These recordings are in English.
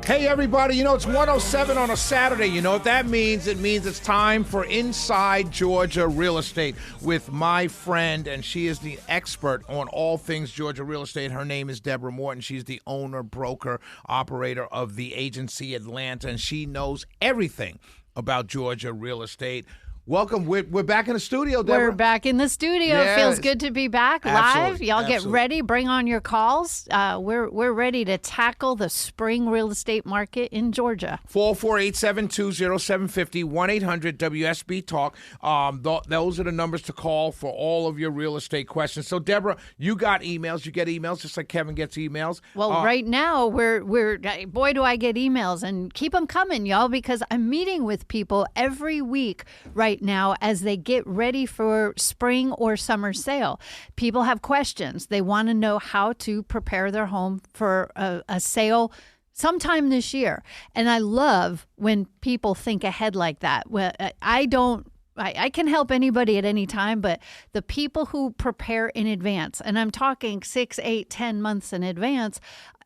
Hey, everybody, it's 107 on a Saturday. You know what that means? It means it's time for Inside Georgia Real Estate with my friend, and she is the expert on all things Georgia real estate. Her name is Deborah Morton. She's the owner, broker, operator of the agency Atlanta, and she knows everything about Georgia real estate. Welcome. We're back in the studio, Deborah. We're back in the studio. Yes. Feels good to be back live. Absolutely. Y'all Absolutely. get ready. Bring on your calls. We're ready to tackle the spring real estate market in Georgia. 448-720-0750, 1-800-WSB-TALK. Those are the numbers to call for all of your real estate questions. So, Deborah, you got emails. You get emails just like Kevin gets emails. Well, right now, boy, do I get emails. And keep them coming, y'all, because I'm meeting with people every week right now as they get ready for spring or summer sale. People have questions. They want to know how to prepare their home for a sale sometime this year. And I love when people think ahead like that. Well, I can help anybody at any time, but the people who prepare in advance, and I'm talking 6, 8, 10 months in advance,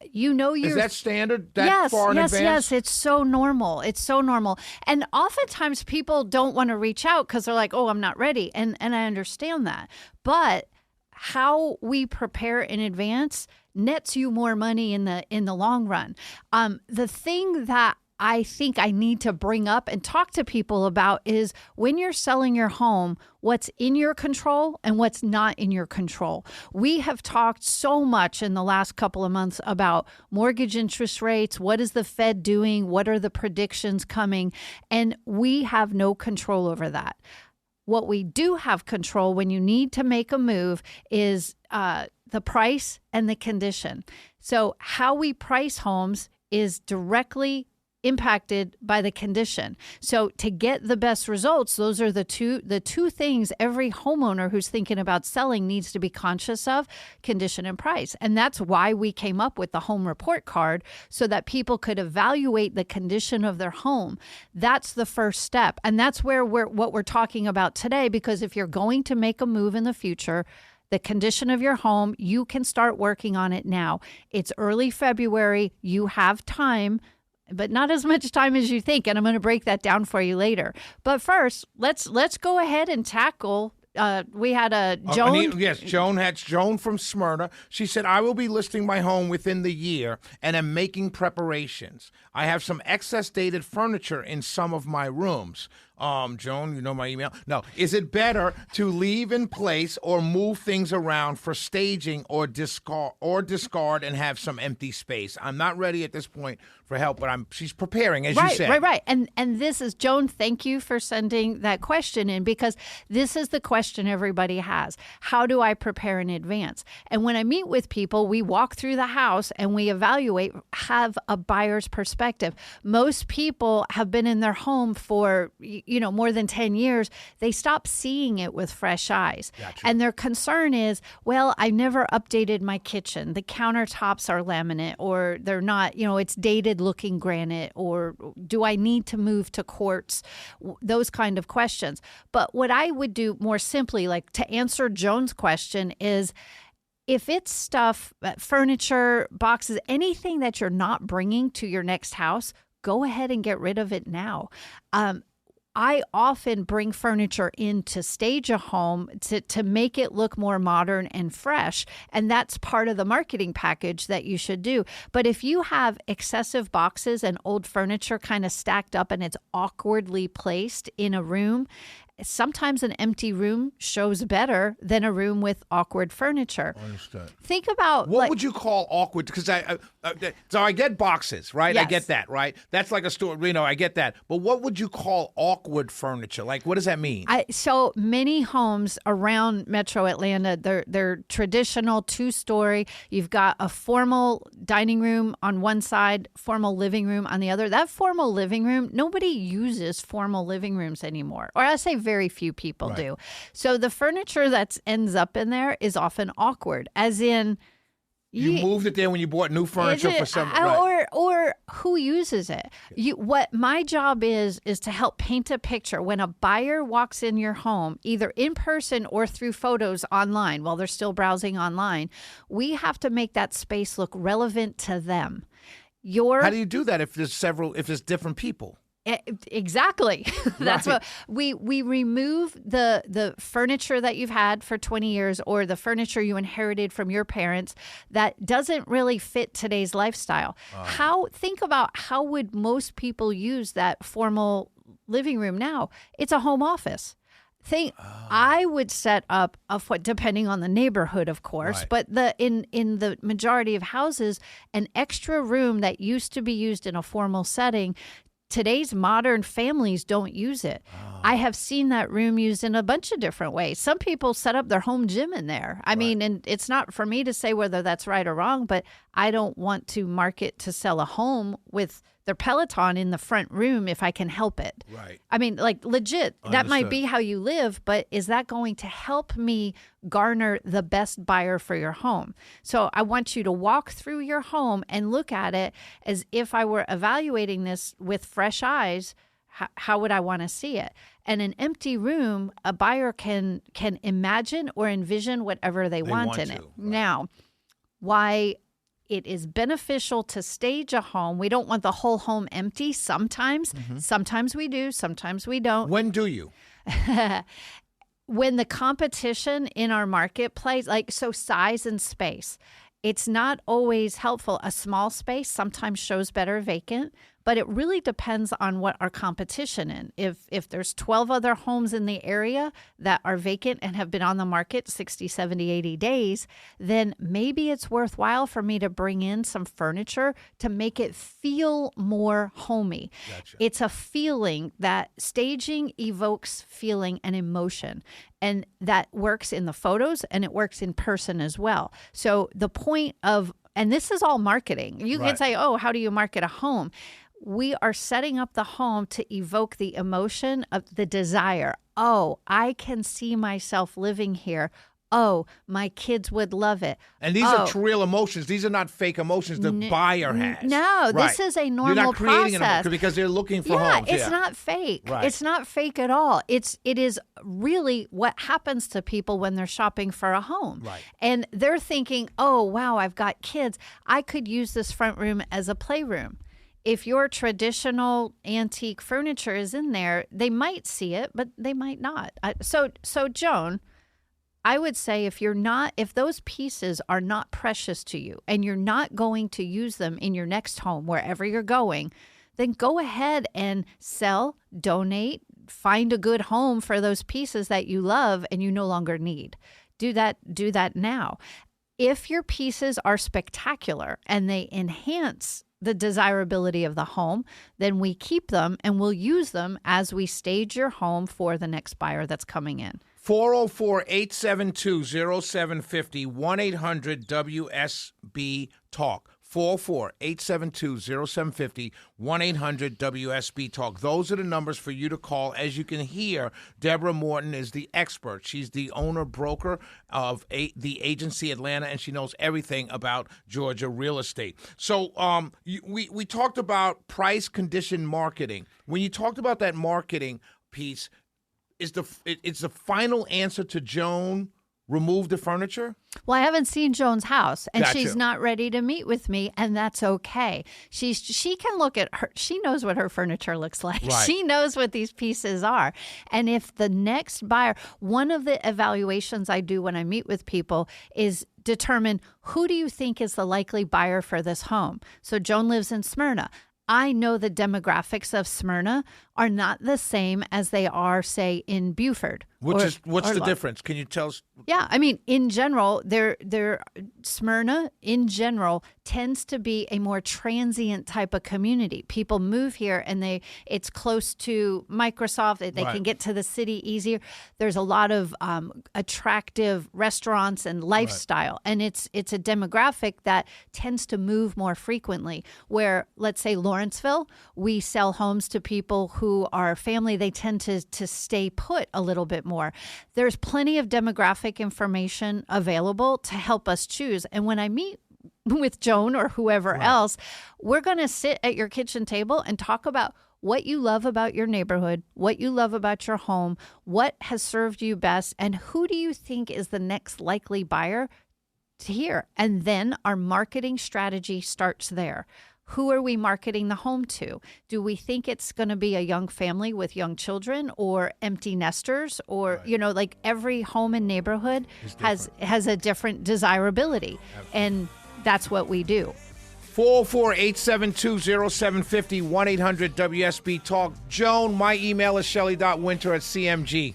is that standard? Yes, it's so normal. It's so normal. And oftentimes people don't want to reach out because they're like, oh, I'm not ready. And I understand that. But how we prepare in advance nets you more money in the long run. The thing that I think I need to bring up and talk to people about is when you're selling your home, what's in your control and what's not in your control. We have talked so much in the last couple of months about mortgage interest rates. What is the Fed doing? What are the predictions coming? And we have no control over that. What we do have control when you need to make a move is the price and the condition. So how we price homes is directly impacted by the condition. So to get the best results, those are the two things every homeowner who's thinking about selling needs to be conscious of: condition and price. And that's why we came up with the home report card, so that people could evaluate the condition of their home. That's the first step. And that's where what we're talking about today, because if you're going to make a move in the future, the condition of your home, you can start working on it now. It's early February. You have time, but not as much time as you think. And I'm going to break that down for you later. But first, let's go ahead and tackle. We had a Joan. Joan from Smyrna. She said, I will be listing my home within the year and am making preparations. I have some excess dated furniture in some of my rooms. Joan, you know my email. No. Is it better to leave in place or move things around for staging or discard and have some empty space? I'm not ready at this point for help, but she's preparing, as you said. Right. And this is, Joan, thank you for sending that question in, because this is the question everybody has. How do I prepare in advance? And when I meet with people, we walk through the house and we evaluate, have a buyer's perspective. Most people have been in their home for more than 10 years. They stop seeing it with fresh eyes. Gotcha. And their concern is, well, I never updated my kitchen. The countertops are laminate, or they're not, it's dated looking granite, or do I need to move to quartz? Those kind of questions. But what I would do more simply, like to answer Joan's question, is if it's stuff, furniture, boxes, anything that you're not bringing to your next house, go ahead and get rid of it now. I often bring furniture in to stage a home to make it look more modern and fresh. And that's part of the marketing package that you should do. But if you have excessive boxes and old furniture kind of stacked up and it's awkwardly placed in a room, sometimes an empty room shows better than a room with awkward furniture. Understood. Think about what would you call awkward? Because so I get boxes, right? Yes. I get that, right? That's like a store, I get that. But what would you call awkward furniture? Like, what does that mean? So many homes around Metro Atlanta, they're traditional 2-story. You've got a formal dining room on one side, formal living room on the other. That formal living room, nobody uses formal living rooms anymore. Or I say very few people do. So the furniture that ends up in there is often awkward, as in you moved it there when you bought new furniture for some or who uses it. What my job is to help paint a picture. When a buyer walks in your home, either in person or through photos online, while they're still browsing online, we have to make that space look relevant to them. Your How do you do that if there's different people? Exactly. That's Right. what we remove the furniture that you've had for 20 years or the furniture you inherited from your parents that doesn't really fit today's lifestyle. Think about how would most people use that formal living room now? It's a home office. I would set up depending on the neighborhood, of course, Right. but in the majority of houses, an extra room that used to be used in a formal setting, today's modern families don't use it. I have seen that room used in a bunch of different ways. Some people set up their home gym in there. I mean, and it's not for me to say whether that's right or wrong, but I don't want to market to sell a home with their Peloton in the front room if I can help it. Right. I mean, like legit, that might Understood. be how you live, but is that going to help me garner the best buyer for your home? So I want you to walk through your home and look at it as if I were evaluating this with fresh eyes. How would I want to see it? And an empty room, a buyer can imagine or envision whatever they want in it. Right. Now, why it is beneficial to stage a home. We don't want the whole home empty sometimes. Sometimes we do, sometimes we don't. When do you? When the competition in our marketplace, so size and space, it's not always helpful. A small space sometimes shows better vacant, but it really depends on what our competition in. If there's 12 other homes in the area that are vacant and have been on the market 60, 70, 80 days, then maybe it's worthwhile for me to bring in some furniture to make it feel more homey. Gotcha. It's a feeling that staging evokes feeling and emotion. And that works in the photos and it works in person as well. So the point of, and this is all marketing. You can say, oh, how do you market a home? We are setting up the home to evoke the emotion of the desire. Oh, I can see myself living here. Oh, my kids would love it. And these are real emotions. These are not fake emotions the buyer has. No, Right. this is a normal You're not creating process. because they're looking for homes. It's not fake. Right. It's not fake at all. It is really what happens to people when they're shopping for a home. Right. And they're thinking, oh, wow, I've got kids. I could use this front room as a playroom. If your traditional antique furniture is in there, they might see it, but they might not. So Joan, I would say if those pieces are not precious to you and you're not going to use them in your next home, wherever you're going, then go ahead and sell, donate, find a good home for those pieces that you love and you no longer need. Do that now. If your pieces are spectacular and they enhance the desirability of the home, then we keep them and we'll use them as we stage your home for the next buyer that's coming in. 404-872-0750, 1-800-WSB-TALK. 404-872-0750, 1-800-WSB-TALK. Those are the numbers for you to call. As you can hear, Deborah Morton is the expert. She's the owner-broker of the agency Atlanta, and she knows everything about Georgia real estate. So we talked about price condition marketing. When you talked about that marketing piece, it's the final answer to Joan, remove the furniture? Well, I haven't seen Joan's house, and Gotcha. she's not ready to meet with me, and that's okay. She can look at her. She knows what her furniture looks like. Right. She knows what these pieces are. And if the next buyer, one of the evaluations I do when I meet with people is determine who do you think is the likely buyer for this home. So Joan lives in Smyrna. I know the demographics of Smyrna are not the same as they are, say, in Beaufort. What's the difference? Can you tell us? Yeah, I mean, in general, Smyrna, in general, tends to be a more transient type of community. People move here, and it's close to Microsoft. They can get to the city easier. There's a lot of attractive restaurants and lifestyle, and it's a demographic that tends to move more frequently. Where, let's say, Lawrenceville, we sell homes to people who are family. They tend to stay put a little bit more. There's plenty of demographic information available to help us choose. And when I meet with Joan or whoever else, we're going to sit at your kitchen table and talk about what you love about your neighborhood, what you love about your home, what has served you best, and who do you think is the next likely buyer to hear. And then our marketing strategy starts there. who are we marketing the home to? Do we think it's going to be a young family with young children or empty nesters? Or, like every home and neighborhood has a different desirability. Absolutely. And that's what we do. 404-872-0750, 1-800-WSB-TALK. Joan, my email is shelley.winter@cmg.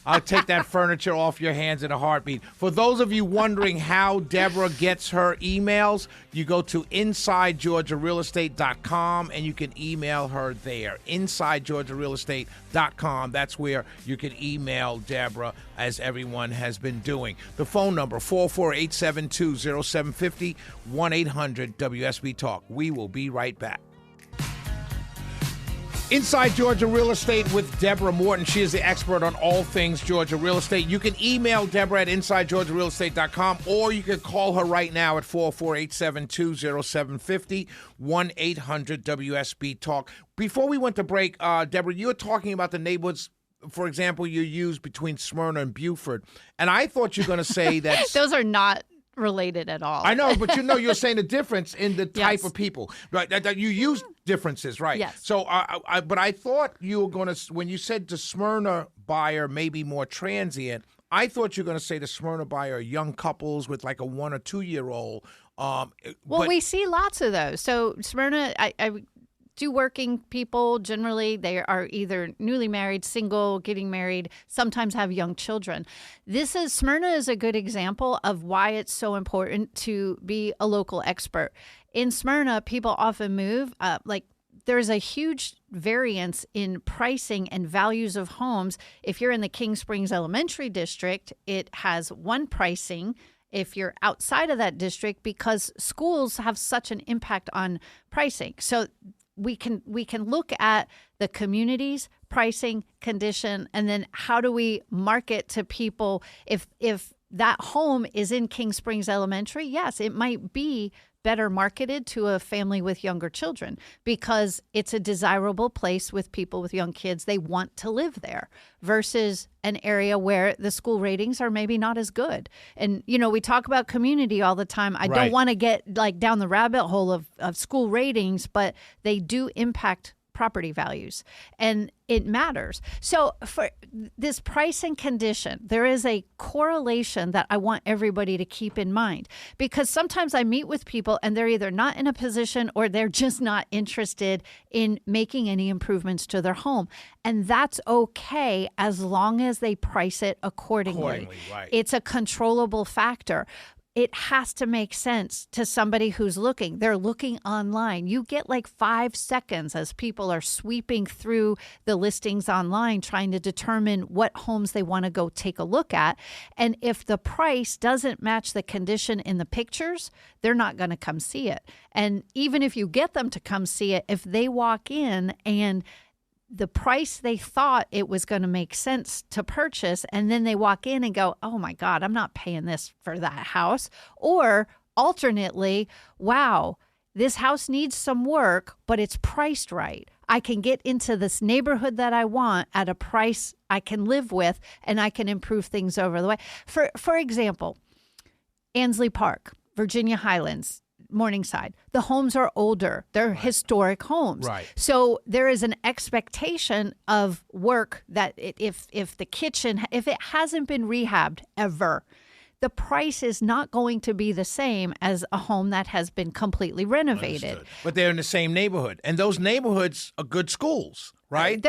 I'll take that furniture off your hands in a heartbeat. For those of you wondering how Deborah gets her emails, you go to InsideGeorgiaRealEstate.com and you can email her there. InsideGeorgiaRealEstate.com. That's where you can email Deborah, as everyone has been doing. The phone number, 404-872-0750, 1-800-WSB-TALK. We will be right back. Inside Georgia Real Estate with Deborah Morton. She is the expert on all things Georgia real estate. You can email Deborah at InsideGeorgiaRealEstate.com, or you can call her right now at 404-872-0750, 1-800-WSB-TALK. Before we went to break, Deborah, you were talking about the neighborhoods, for example, you used between Smyrna and Beaufort, and I thought you were going to say that... Those are not related at all. I know, but you're saying the difference in the type of people, right? That you use differences, right? Yes. So, but I thought you were going to, when you said the Smyrna buyer may be more transient, I thought you were going to say the Smyrna buyer, young couples with like a 1 or 2 year old. We see lots of those. So Smyrna, I do working people. Generally, they are either newly married, single, getting married, sometimes have young children. Smyrna is a good example of why it's so important to be a local expert. In Smyrna, people often move, there's a huge variance in pricing and values of homes. If you're in the King Springs Elementary District, it has one pricing. If you're outside of that district, because schools have such an impact on pricing. So we can look at the community's pricing, condition, and then how do we market to people? If that home is in King Springs Elementary, yes, it might be better marketed to a family with younger children because it's a desirable place with people with young kids. They want to live there versus an area where the school ratings are maybe not as good. And, we talk about community all the time. I don't want to get down the rabbit hole of school ratings, but they do impact property values, and it matters. So for this price and condition, there is a correlation that I want everybody to keep in mind, because sometimes I meet with people and they're either not in a position or they're just not interested in making any improvements to their home. And that's okay as long as they price it accordingly. Right. It's a controllable factor. It has to make sense to somebody who's looking. They're looking online. You get 5 seconds as people are sweeping through the listings online trying to determine what homes they want to go take a look at. And if the price doesn't match the condition in the pictures, they're not going to come see it. And even if you get them to come see it, if they walk in and the price they thought it was going to make sense to purchase, and then they walk in and go, oh my God, I'm not paying this for that house. Or alternately, wow, this house needs some work, but it's priced right. I can get into this neighborhood that I want at a price I can live with, and I can improve things over the way. For example, Ansley Park, Virginia Highlands, Morningside. The homes are older. They're historic homes. Right. So there is an expectation of work that if the kitchen, if it hasn't been rehabbed ever, the price is not going to be the same as a home that has been completely renovated. Understood. But they're in the same neighborhood. And those neighborhoods are good schools, right?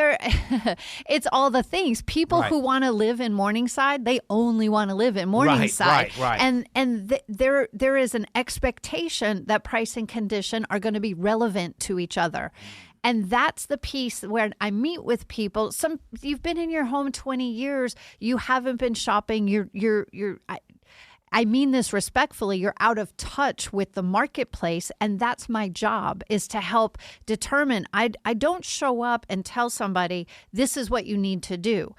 It's all the things. People who want to live in Morningside, they only want to live in Morningside. Right. And there is an expectation that price and condition are going to be relevant to each other. And that's the piece where I meet with people. You've been in your home 20 years. You haven't been shopping. I mean this respectfully, you're out of touch with the marketplace, and that's my job, is to help determine. I don't show up and tell somebody, this is what you need to do.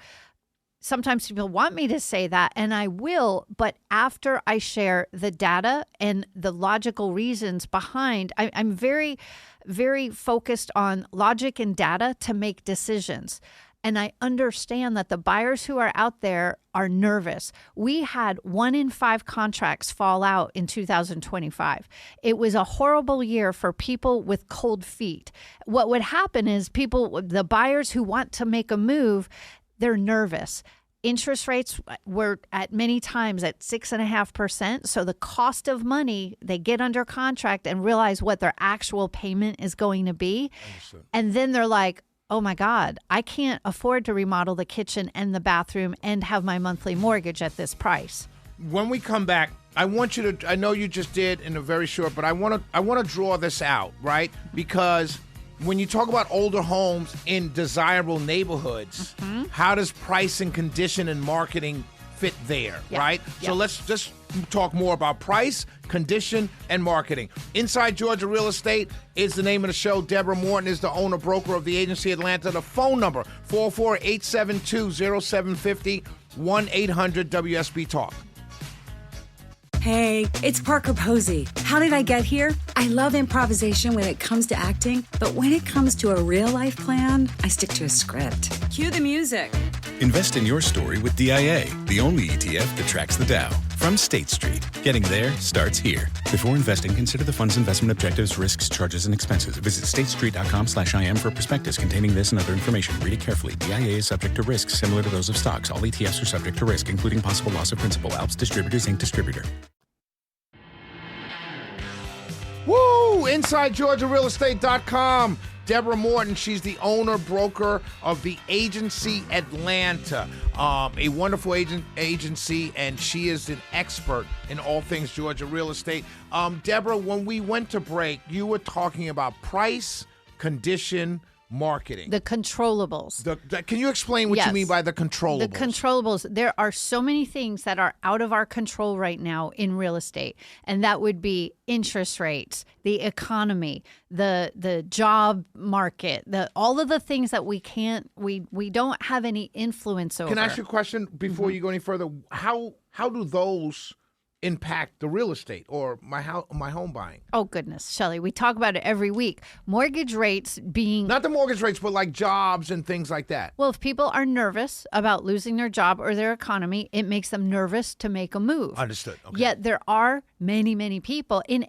Sometimes people want me to say that, and I will, but after I share the data and the logical reasons behind, I'm very, very focused on logic and data to make decisions. And I understand that the buyers who are out there are nervous. We had 1 in 5 contracts fall out in 2025. It was a horrible year for people with cold feet. What would happen is the buyers who want to make a move, they're nervous. Interest rates were at many times at 6.5%. So the cost of money, they get under contract and realize what their actual payment is going to be. Understood. And then they're like, oh my God, I can't afford to remodel the kitchen and the bathroom and have my monthly mortgage at this price. When we come back, I want you to, I know you just did in a very short, but I want to draw this out, right? Because when you talk about older homes in desirable neighborhoods, how does price and condition and marketing fit there, right? Yeah. So let's just talk more about price, condition, and marketing. Inside Georgia Real Estate is the name of the show. Deborah Morton is the owner-broker of the agency Atlanta. The phone number, 448-722-0750, 1-800-WSB-TALK. Hey, it's Parker Posey. How did I get here? I love improvisation when it comes to acting, but when it comes to a real-life plan, I stick to a script. Cue the music. Invest in your story with DIA, the only ETF that tracks the Dow. From State Street. Getting there starts here. Before investing, consider the fund's investment objectives, risks, charges, and expenses. Visit statestreet.com/IM for prospectus containing this and other information. Read it carefully. DIA is subject to risks similar to those of stocks. All ETFs are subject to risk, including possible loss of principal. Alps Distributors, Inc. Distributor. Woo! InsideGeorgiaRealEstate.com. Deborah Morton, she's the owner-broker of the agency Atlanta, a wonderful agency, and she is an expert in all things Georgia real estate. Deborah, when we went to break, you were talking about price, condition, marketing. The controllables. Can you explain what you mean by the controllables? The controllables. There are so many things that are out of our control right now in real estate, and that would be interest rates, the economy, the job market, all of the things that we don't have any influence over. Can I ask you a question before you go any further? How do those impact the real estate or my home buying? Oh, goodness, Shelley, we talk about it every week. Mortgage rates being... Not the mortgage rates, but like jobs and things like that. Well, if people are nervous about losing their job or their economy, it makes them nervous to make a move. Understood. Okay. Yet there are many, many people in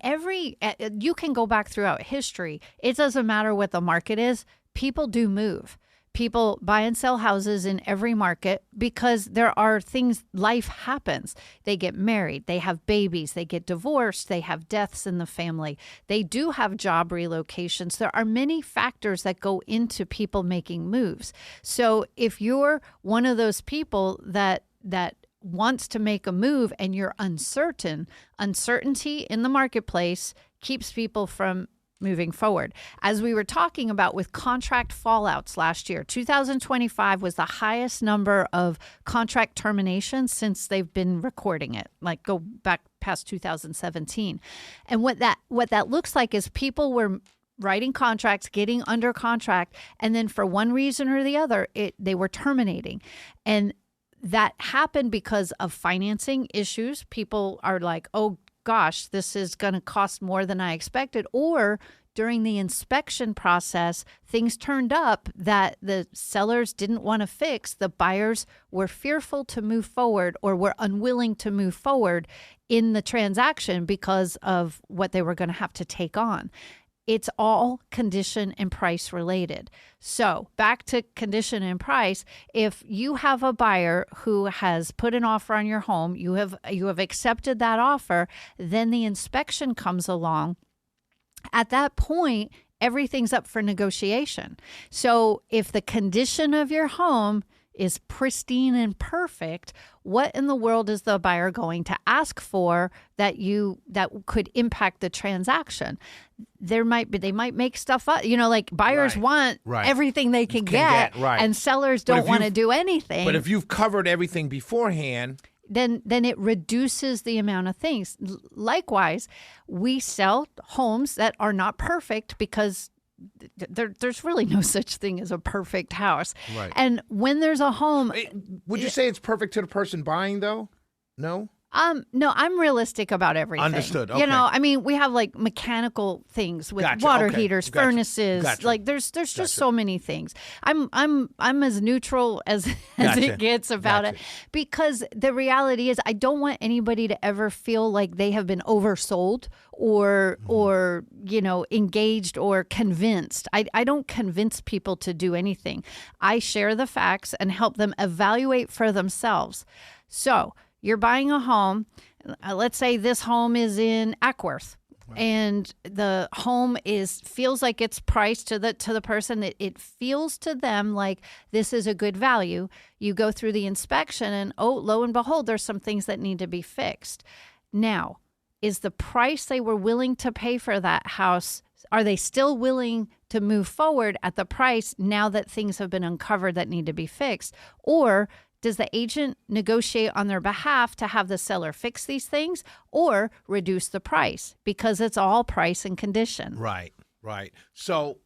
you can go back throughout history. It doesn't matter what the market is. People do move. People buy and sell houses in every market because there are things, life happens. They get married, they have babies, they get divorced, they have deaths in the family. They do have job relocations. There are many factors that go into people making moves. So if you're one of those people that wants to make a move and you're uncertainty in the marketplace keeps people from moving forward. As we were talking about with contract fallouts last year, 2025 was the highest number of contract terminations since they've been recording it, like go back past 2017. And what that looks like is people were writing contracts, getting under contract, and then for one reason or the other, they were terminating. And that happened because of financing issues. People are like, oh, gosh, this is going to cost more than I expected. Or during the inspection process, things turned up that the sellers didn't want to fix. The buyers were fearful to move forward or were unwilling to move forward in the transaction because of what they were going to have to take on. It's all condition and price related. So back to condition and price. If you have a buyer who has put an offer on your home, you have accepted that offer, then the inspection comes along. At that point, everything's up for negotiation. So if the condition of your home is pristine and perfect, what in the world is the buyer going to ask for that could impact the transaction? They might make stuff up. Like buyers want everything they can get, and sellers don't want to do anything. But if you've covered everything beforehand, then it reduces the amount of things. Likewise, we sell homes that are not perfect because there's really no such thing as a perfect house. Right. And when there's a home... Would you say it's perfect to the person buying, though? No? No, I'm realistic about everything. Understood. Okay. You know, I mean, we have like mechanical things with water heaters, furnaces. Like there's just so many things. I'm as neutral as it gets about it, because the reality is I don't want anybody to ever feel like they have been oversold or you know, engaged or convinced. I don't convince people to do anything. I share the facts and help them evaluate for themselves. So you're buying a home. Let's say this home is in Ackworth, and the home feels like it's priced to the person. It feels to them like this is a good value. You go through the inspection, and lo and behold, there's some things that need to be fixed. Now, is the price they were willing to pay for that house? Are they still willing to move forward at the price now that things have been uncovered that need to be fixed, or does the agent negotiate on their behalf to have the seller fix these things or reduce the price? Because it's all price and condition. Right. So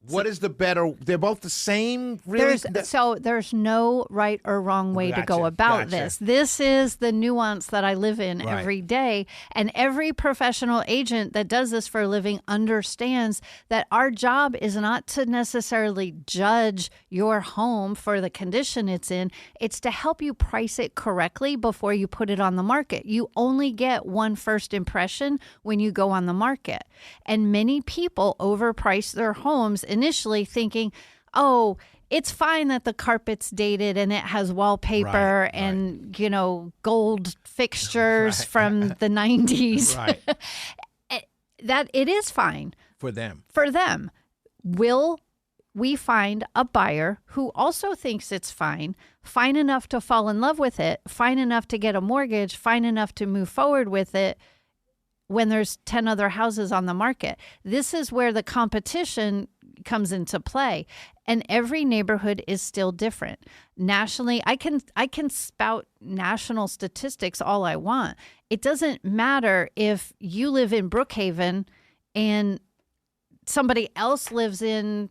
what is the better? They're both the same, really? There's no right or wrong way to go about this. This is the nuance that I live in every day. And every professional agent that does this for a living understands that our job is not to necessarily judge your home for the condition it's in. It's to help you price it correctly before you put it on the market. You only get one first impression when you go on the market. And many people overprice their homes initially thinking, oh, it's fine that the carpet's dated and it has wallpaper and, you know, gold fixtures from the 90s. That it is fine. For them. Will we find a buyer who also thinks it's fine enough to fall in love with it, fine enough to get a mortgage, fine enough to move forward with it when there's 10 other houses on the market? This is where the competition comes into play, and every neighborhood is still different. Nationally, I can spout national statistics all I want. It doesn't matter if you live in Brookhaven and somebody else lives in,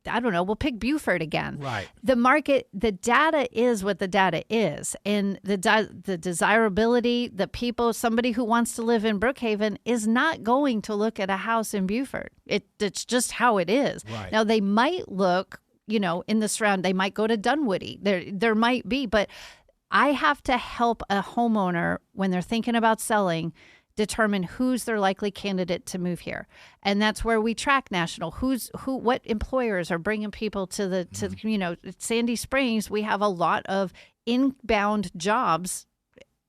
I don't know, we'll pick Beaufort again. Right. The market, the data is what the data is. And the desirability, the people, somebody who wants to live in Brookhaven is not going to look at a house in Beaufort. It's just how it is. Right. Now, they might look, you know, in the surround, they might go to Dunwoody. There might be, but I have to help a homeowner when they're thinking about selling determine who's their likely candidate to move here. And that's where we track national. What employers are bringing people to you know, Sandy Springs. We have a lot of inbound jobs.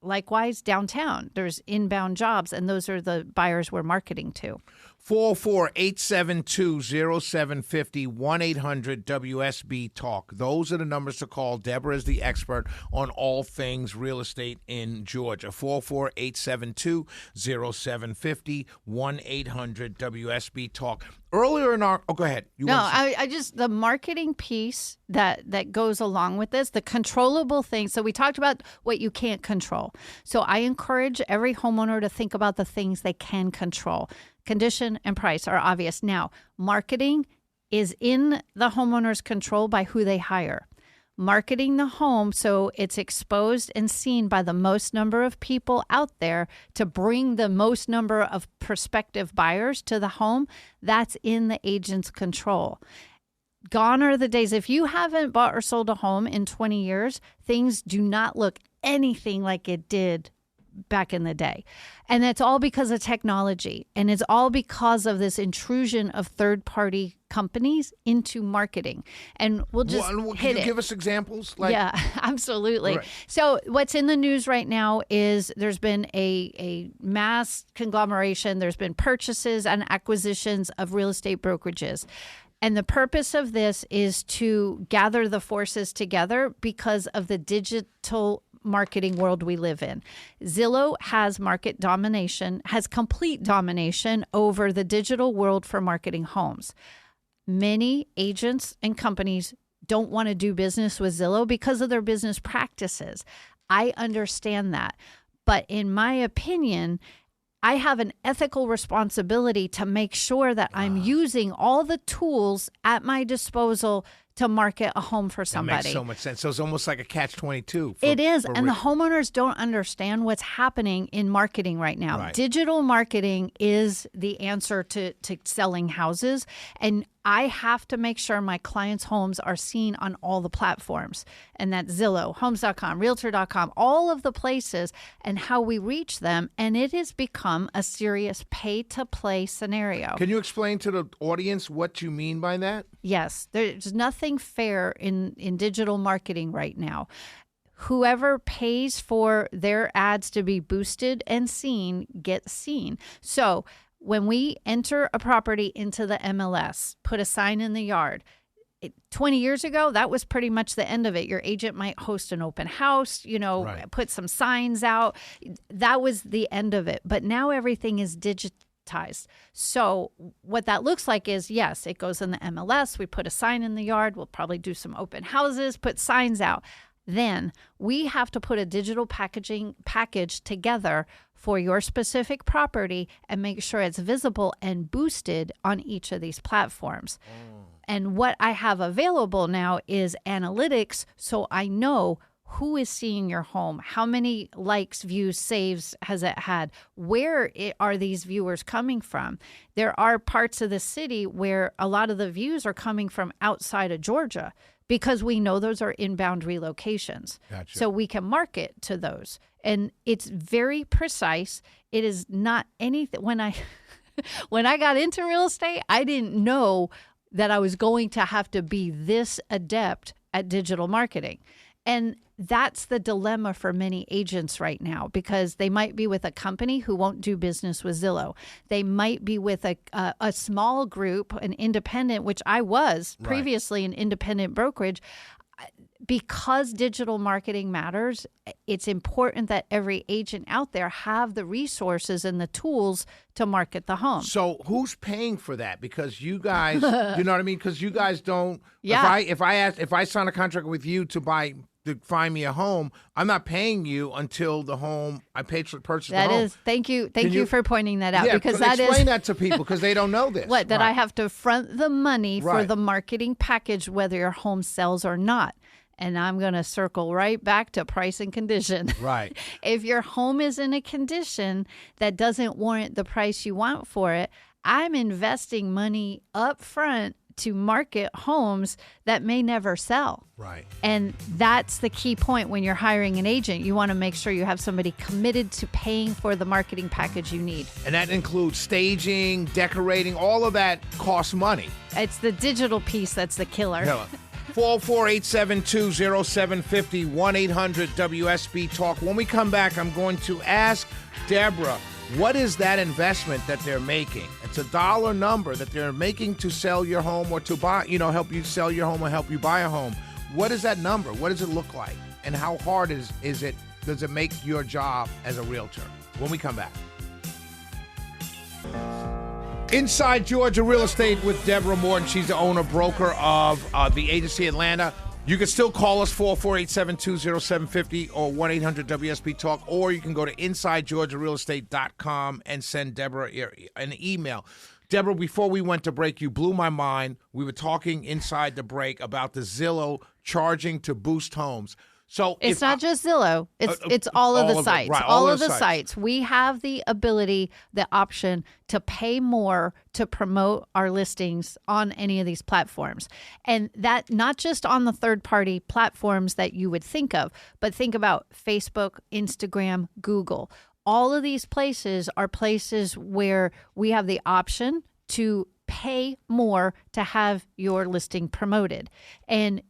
Likewise, downtown, there's inbound jobs, and those are the buyers we're marketing to. 404-872-0750, 1-800-WSB-TALK. Those are the numbers to call. Deborah is the expert on all things real estate in Georgia. 404-872-0750, 1-800-WSB-TALK. Earlier in our... Oh, go ahead. I just... The marketing piece that goes along with this, the controllable things. So we talked about what you can't control. So I encourage every homeowner to think about the things they can control. Condition and price are obvious. Now, marketing is in the homeowner's control by who they hire. Marketing the home so it's exposed and seen by the most number of people out there to bring the most number of prospective buyers to the home, that's in the agent's control. Gone are the days. If you haven't bought or sold a home in 20 years, things do not look anything like it did back in the day. And it's all because of technology. And it's all because of this intrusion of third-party companies into marketing. And we'll just Can you give us examples? Yeah, absolutely. Right. So what's in the news right now is there's been a mass conglomeration. There's been purchases and acquisitions of real estate brokerages. And the purpose of this is to gather the forces together because of the digital marketing world we live in. Zillow has market domination, has complete domination over the digital world for marketing homes. Many agents and companies don't want to do business with Zillow because of their business practices. I understand that. But in my opinion, I have an ethical responsibility to make sure that I'm using all the tools at my disposal to market a home for somebody. That makes so much sense. So it's almost like a catch-22. It is. And the homeowners don't understand what's happening in marketing right now. Right. Digital marketing is the answer to selling houses. And I have to make sure my clients' homes are seen on all the platforms. And that's Zillow, Homes.com, Realtor.com, all of the places, and how we reach them. And it has become a serious pay-to-play scenario. Can you explain to the audience what you mean by that? Yes. There's nothing fair in digital marketing right now. Whoever pays for their ads to be boosted and seen gets seen. So when we enter a property into the MLS, put a sign in the yard, 20 years ago, that was pretty much the end of it. Your agent might host an open house, put some signs out. That was the end of it. But now everything is digitized. So what that looks like is, yes, it goes in the MLS. We put a sign in the yard. We'll probably do some open houses, put signs out. Then we have to put a digital package together for your specific property and make sure it's visible and boosted on each of these platforms. And what I have available now is analytics, so I know who is seeing your home, how many likes, views, saves has it had, where are these viewers coming from. There are parts of the city where a lot of the views are coming from outside of Georgia, because we know those are inbound relocations. Gotcha. So we can market to those. And it's very precise. It is not anything. When I got into real estate, I didn't know that I was going to have to be this adept at digital marketing. And that's the dilemma for many agents right now, because they might be with a company who won't do business with Zillow. They might be with a small group, an independent, which I was previously an independent brokerage. Because digital marketing matters, it's important that every agent out there have the resources and the tools to market the home. So who's paying for that? Because you guys, you know what I mean? Because you guys don't. Yeah. If I sign a contract with you to find me a home, I'm not paying you until the home I paid to purchase the home. That is, thank you for pointing that out, because explain that to people, because they don't know this. What, that I have to front the money for Right. the marketing package, whether your home sells or not. And I'm going to circle right back to price and condition. Right. If your home is in a condition that doesn't warrant the price you want for it, I'm investing money up front to market homes that may never sell. Right. And that's the key point when you're hiring an agent. You want to make sure you have somebody committed to paying for the marketing package you need. And that includes staging, decorating, all of that costs money. It's the digital piece that's the killer. 448-720-0750, 1-800-WSB-TALK. When we come back, I'm going to ask Deborah, what is that investment that they're making? It's a dollar number that they're making to sell your home or to buy, help you sell your home or help you buy a home. What is that number? What does it look like? And how hard is it? Does it make your job as a realtor? When we come back. Inside Georgia Real Estate with Deborah Morton. She's the owner-broker of the Agency Atlanta. You can still call us, 448-720-0750 or 1-800-WSB-TALK, or you can go to InsideGeorgiaRealEstate.com and send Deborah an email. Deborah, before we went to break, you blew my mind. We were talking inside the break about the Zillow charging to boost homes. So it's not just Zillow. It's all of the sites. Right, all of the sites. We have the ability, the option to pay more to promote our listings on any of these platforms. And that not just on the third-party platforms that you would think of, but think about Facebook, Instagram, Google. All of these places are places where we have the option to pay more to have your listing promoted. And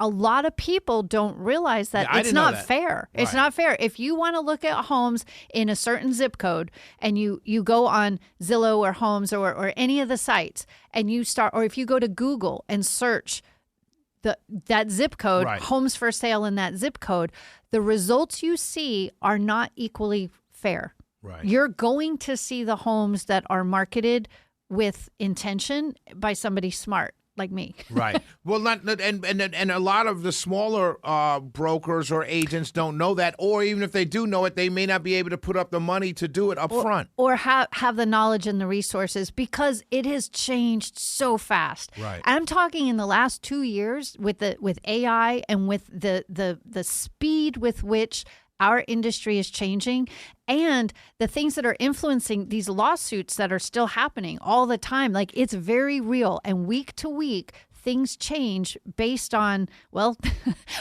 a lot of people don't realize that it's not fair. Right. It's not fair. If you want to look at homes in a certain zip code and you go on Zillow or Homes or any of the sites and you start, or if you go to Google and search that zip code, right, homes for sale in that zip code, the results you see are not equally fair. Right. You're going to see the homes that are marketed with intention by somebody smart. like me. Right. Well, and a lot of the smaller brokers or agents don't know that, or even if they do know it, they may not be able to put up the money to do it up front. Or have the knowledge and the resources, because it has changed so fast. Right. I'm talking in the last 2 years with AI and with the speed with which our industry is changing, and the things that are influencing these lawsuits that are still happening all the time. Like, it's very real. And week to week, things change based on, well,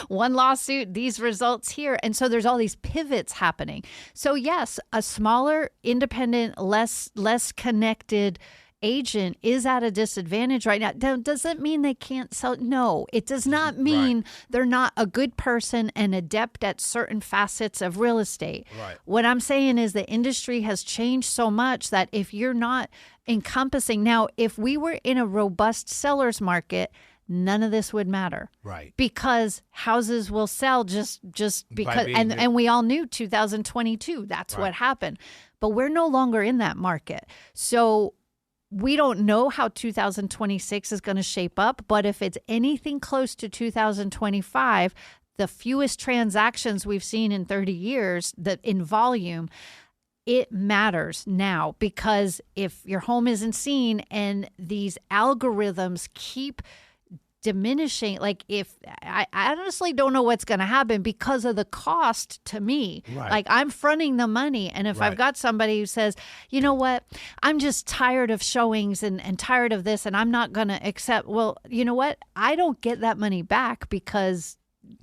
one lawsuit, these results here. And so there's all these pivots happening. So yes, a smaller, independent, less connected agent is at a disadvantage right now. Does it mean they can't sell? No, it does not mean they're not a good person and adept at certain facets of real estate. Right. What I'm saying is the industry has changed so much that if you're not encompassing, now, if we were in a robust seller's market, none of this would matter. Right. Because houses will sell just because, and we all knew 2022, that's what happened. But we're no longer in that market. So we don't know how 2026 is going to shape up, but if it's anything close to 2025, the fewest transactions we've seen in 30 years that in volume, it matters now, because if your home isn't seen and these algorithms keep diminishing, like, if I honestly don't know what's going to happen because of the cost to me. Right. Like, I'm fronting the money, and if I've got somebody who says, you know what, I'm just tired of showings and tired of this, and I'm not going to accept, well, you know what, I don't get that money back because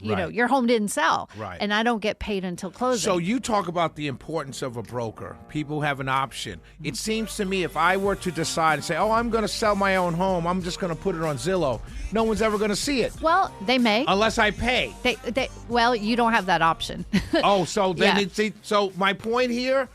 you know, your home didn't sell, and I don't get paid until closing. So you talk about the importance of a broker. People have an option. It seems to me, if I were to decide and say, oh, I'm going to sell my own home, I'm just going to put it on Zillow, no one's ever going to see it. Well, they may. Unless I pay. Well, you don't have that option. Oh, so then so my point here,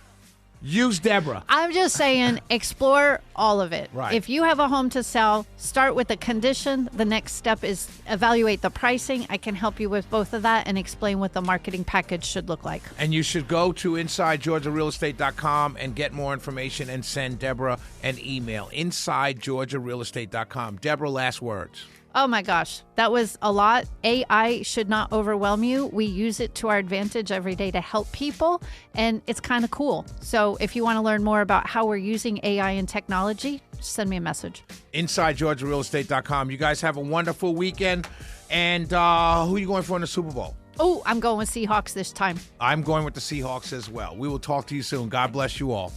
use Deborah. I'm just saying, explore all of it. Right. If you have a home to sell, start with the condition. The next step is evaluate the pricing. I can help you with both of that and explain what the marketing package should look like. And you should go to InsideGeorgiaRealEstate.com and get more information and send Deborah an email. InsideGeorgiaRealEstate.com. Deborah, last words. Oh my gosh, that was a lot. AI should not overwhelm you. We use it to our advantage every day to help people, and it's kind of cool. So if you want to learn more about how we're using AI and technology, send me a message. InsideGeorgiaRealEstate.com. You guys have a wonderful weekend. And who are you going for in the Super Bowl? Oh, I'm going with Seahawks this time. I'm going with the Seahawks as well. We will talk to you soon. God bless you all.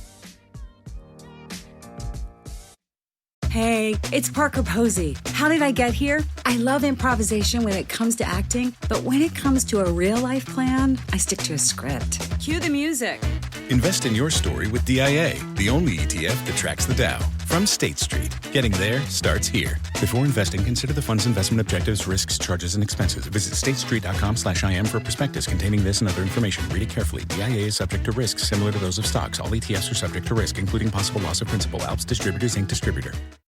Hey, it's Parker Posey. How did I get here? I love improvisation when it comes to acting, but when it comes to a real-life plan, I stick to a script. Cue the music. Invest in your story with DIA, the only ETF that tracks the Dow. From State Street. Getting there starts here. Before investing, consider the fund's investment objectives, risks, charges, and expenses. Visit statestreet.com/IM for a prospectus containing this and other information. Read it carefully. DIA is subject to risks similar to those of stocks. All ETFs are subject to risk, including possible loss of principal. Alps Distributors, Inc. Distributor.